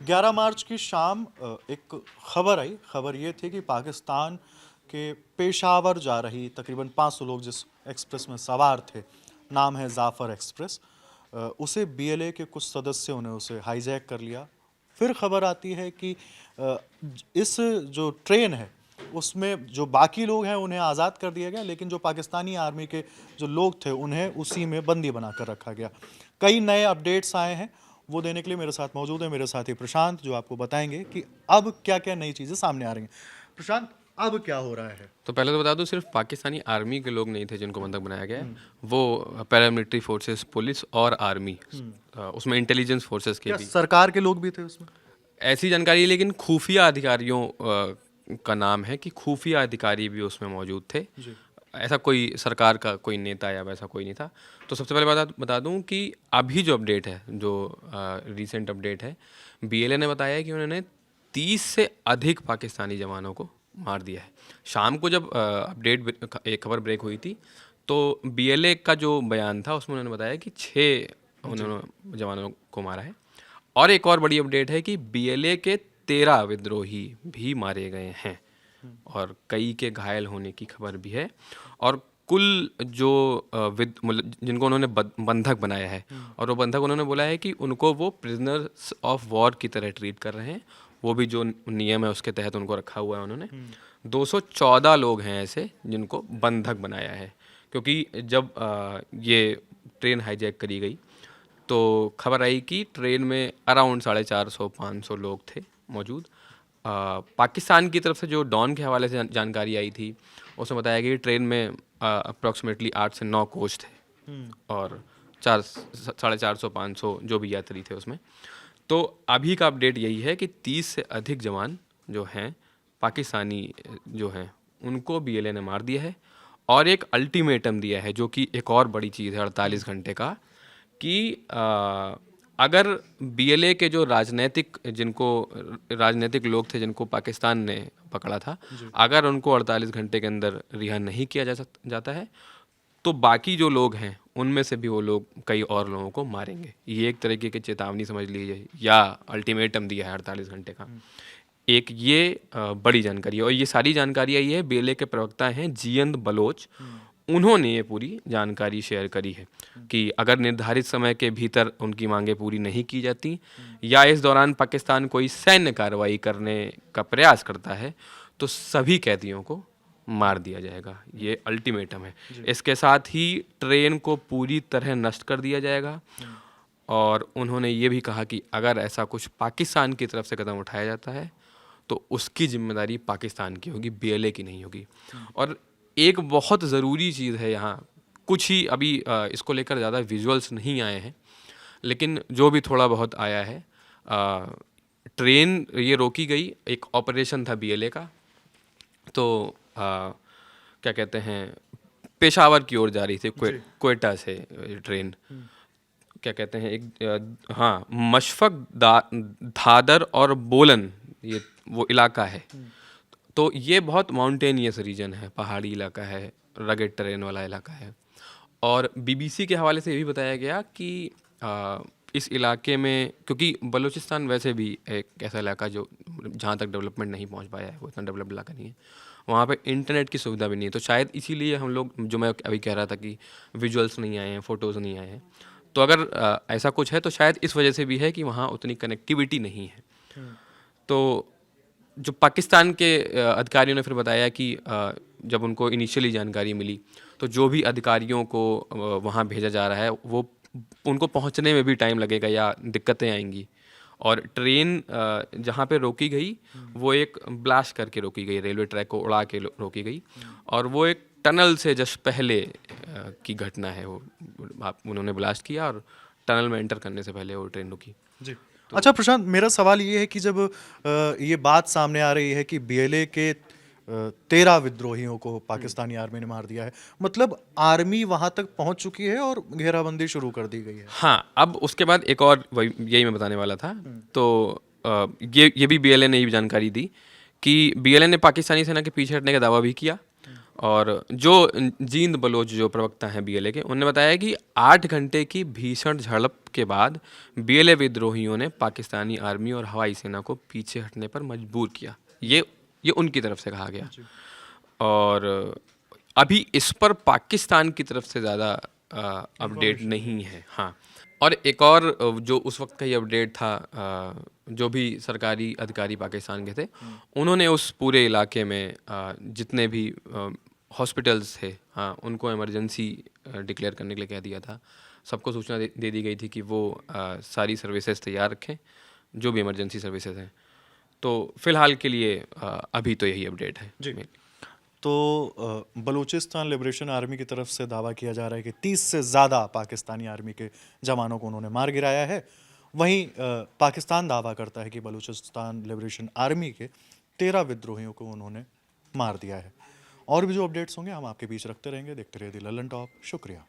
11 मार्च की शाम एक खबर आई। खबर ये थी कि पाकिस्तान के पेशावर जा रही तकरीबन 500 लोग जिस एक्सप्रेस में सवार थे, नाम है जाफ़र एक्सप्रेस, उसे बीएलए के कुछ सदस्यों ने उसे हाईजैक कर लिया। फिर खबर आती है कि इस जो ट्रेन है उसमें जो बाकी लोग हैं उन्हें आज़ाद कर दिया गया, लेकिन जो पाकिस्तानी आर्मी के जो लोग थे उन्हें उसी में बंदी बनाकर रखा गया। कई नए अपडेट्स आए हैं, वो देने के लिए मेरे साथ मौजूद है मेरे साथी प्रशांत, जो आपको बताएंगे कि अब क्या क्या नई चीज़ें सामने आ रही हैं। प्रशांत, अब क्या हो रहा है? तो पहले तो बता दूं, सिर्फ पाकिस्तानी आर्मी के लोग नहीं थे जिनको बंधक बनाया गया है। वो पैरामिलिट्री फोर्सेस, पुलिस और आर्मी, उसमें इंटेलिजेंस फोर्सेस के क्या भी सरकार के लोग भी थे उसमें? ऐसी जानकारी है, लेकिन खुफिया अधिकारियों का नाम है कि खुफिया अधिकारी भी उसमें मौजूद थे। जी। ऐसा कोई सरकार का कोई नेता या वैसा कोई नहीं था। तो सबसे पहले बता दूं कि अभी जो अपडेट है, जो रीसेंट अपडेट है, बीएलए ने बताया है कि उन्होंने 30 से अधिक पाकिस्तानी जवानों को मार दिया है। शाम को जब एक खबर ब्रेक हुई थी, तो बीएलए का जो बयान था उसमें उन्होंने बताया कि 6 उन्होंने जवानों को मारा है। और एक और बड़ी अपडेट है कि बीएलए के 13 विद्रोही भी मारे गए हैं और कई के घायल होने की खबर भी है। और कुल जो मतलब जिनको उन्होंने बंधक बनाया है, और वो बंधक उन्होंने बोला है कि उनको वो प्रिजनर्स ऑफ वॉर की तरह ट्रीट कर रहे हैं। वो भी जो नियम है उसके तहत उनको रखा हुआ है उन्होंने। 214 लोग हैं ऐसे जिनको बंधक बनाया है, क्योंकि जब ये ट्रेन हाईजैक करी गई तो खबर आई कि ट्रेन में अराउंड 450-500 लोग थे मौजूद। पाकिस्तान की तरफ से जो डॉन के हवाले से जानकारी आई थी, उसमें बताया गया कि ट्रेन में अप्रॉक्सीमेटली 8 से 9 कोच थे और 450-500 जो भी यात्री थे उसमें। तो अभी का अपडेट यही है कि 30 से अधिक जवान जो हैं पाकिस्तानी जो हैं उनको बीएलए ने मार दिया है। और एक अल्टीमेटम दिया है, जो कि एक और बड़ी चीज़ है 48 घंटे का, कि अगर बीएलए के जो राजनीतिक लोग थे जिनको पाकिस्तान ने पकड़ा था, अगर उनको 48 घंटे के अंदर रिहा नहीं किया जाता है, तो बाकी जो लोग हैं उनमें से भी वो लोग कई और लोगों को मारेंगे। ये एक तरीके की चेतावनी समझ लीजिए, या अल्टीमेटम दिया है 48 घंटे का। एक ये बड़ी जानकारी है। और ये सारी जानकारी आई है, बीएलए के प्रवक्ता हैं जियंद बलोच, उन्होंने ये पूरी जानकारी शेयर करी है कि अगर निर्धारित समय के भीतर उनकी मांगें पूरी नहीं की जाती या इस दौरान पाकिस्तान कोई सैन्य कार्रवाई करने का प्रयास करता है, तो सभी कैदियों को मार दिया जाएगा। ये अल्टीमेटम है। इसके साथ ही ट्रेन को पूरी तरह नष्ट कर दिया जाएगा। और उन्होंने ये भी कहा कि अगर ऐसा कुछ पाकिस्तान की तरफ से कदम उठाया जाता है तो उसकी जिम्मेदारी पाकिस्तान की होगी, बीएलए की नहीं होगी। और एक बहुत ज़रूरी चीज़ है यहाँ, कुछ ही अभी इसको लेकर ज़्यादा विजुअल्स नहीं आए हैं, लेकिन जो भी थोड़ा बहुत आया है, ट्रेन ये रोकी गई, एक ऑपरेशन था बीएलए का। तो क्या कहते हैं, पेशावर की ओर जा रही थी, क्वेटा से ट्रेन। क्या कहते हैं, हाँ, धादर और बोलन, ये वो इलाका है। तो ये बहुत माउंटेनियस रीजन है, पहाड़ी इलाका है, रगेड टेरेन वाला इलाका है। और बीबीसी के हवाले से ये भी बताया गया कि इस इलाके में, क्योंकि बलूचिस्तान वैसे भी एक ऐसा इलाका जो जहाँ तक डेवलपमेंट नहीं पहुँच पाया है, वो इतना डेवलप्ड इलाका नहीं है, वहाँ पे इंटरनेट की सुविधा भी नहीं है। तो शायद इसीलिए हम लोग, जो मैं अभी कह रहा था कि विजुअल्स नहीं आए हैं, फ़ोटोज़ नहीं आए हैं, तो अगर ऐसा कुछ है तो शायद इस वजह से भी है कि वहाँ उतनी कनेक्टिविटी नहीं है। तो जो पाकिस्तान के अधिकारियों ने फिर बताया कि जब उनको इनिशियली जानकारी मिली, तो जो भी अधिकारियों को वहाँ भेजा जा रहा है, वो उनको पहुँचने में भी टाइम लगेगा या दिक्कतें आएंगी। और ट्रेन जहाँ पे रोकी गई, वो एक ब्लास्ट करके रोकी गई, रेलवे ट्रैक को उड़ा के रोकी गई। और वो एक टनल से जस्ट पहले की घटना है। वो उन्होंने ब्लास्ट किया और टनल में एंटर करने से पहले वो ट्रेन रुकी। जी। अच्छा प्रशांत, मेरा सवाल ये है कि जब ये बात सामने आ रही है कि बीएलए के 13 विद्रोहियों को पाकिस्तानी आर्मी ने मार दिया है, मतलब आर्मी वहां तक पहुंच चुकी है और घेराबंदी शुरू कर दी गई है? हाँ, अब उसके बाद एक और यही मैं बताने वाला था। तो ये भी बीएलए ने ये जानकारी दी कि बीएलए ने पाकिस्तानी सेना के पीछे हटने का दावा भी किया और जो जींद बलोच जो प्रवक्ता हैं बीएलए के, उन्होंने बताया कि 8 घंटे की भीषण झड़प के बाद बीएलए विद्रोहियों ने पाकिस्तानी आर्मी और हवाई सेना को पीछे हटने पर मजबूर किया। ये उनकी तरफ से कहा गया। और अभी इस पर पाकिस्तान की तरफ से ज़्यादा अपडेट नहीं है। हाँ, और एक और जो उस वक्त का ही अपडेट था, जो भी सरकारी अधिकारी पाकिस्तान के थे, उन्होंने उस पूरे इलाके में जितने भी हॉस्पिटल्स थे, हाँ, उनको इमरजेंसी डिक्लेयर करने के लिए कह दिया था। सबको सूचना दे दी गई थी कि वो सारी सर्विसेज तैयार रखें, जो भी इमरजेंसी सर्विसेज हैं। तो फिलहाल के लिए अभी तो यही अपडेट है जी। मेरी। तो बलूचिस्तान लिबरेशन आर्मी की तरफ से दावा किया जा रहा है कि 30 से ज़्यादा पाकिस्तानी आर्मी के जवानों को उन्होंने मार गिराया है। वहीं पाकिस्तान दावा करता है कि बलूचिस्तान लिबरेशन आर्मी के 13 विद्रोहियों को उन्होंने मार दिया है। और भी जो अपडेट्स होंगे हम आपके बीच रखते रहेंगे। देखते रहिए दी लल्लन टॉप। शुक्रिया।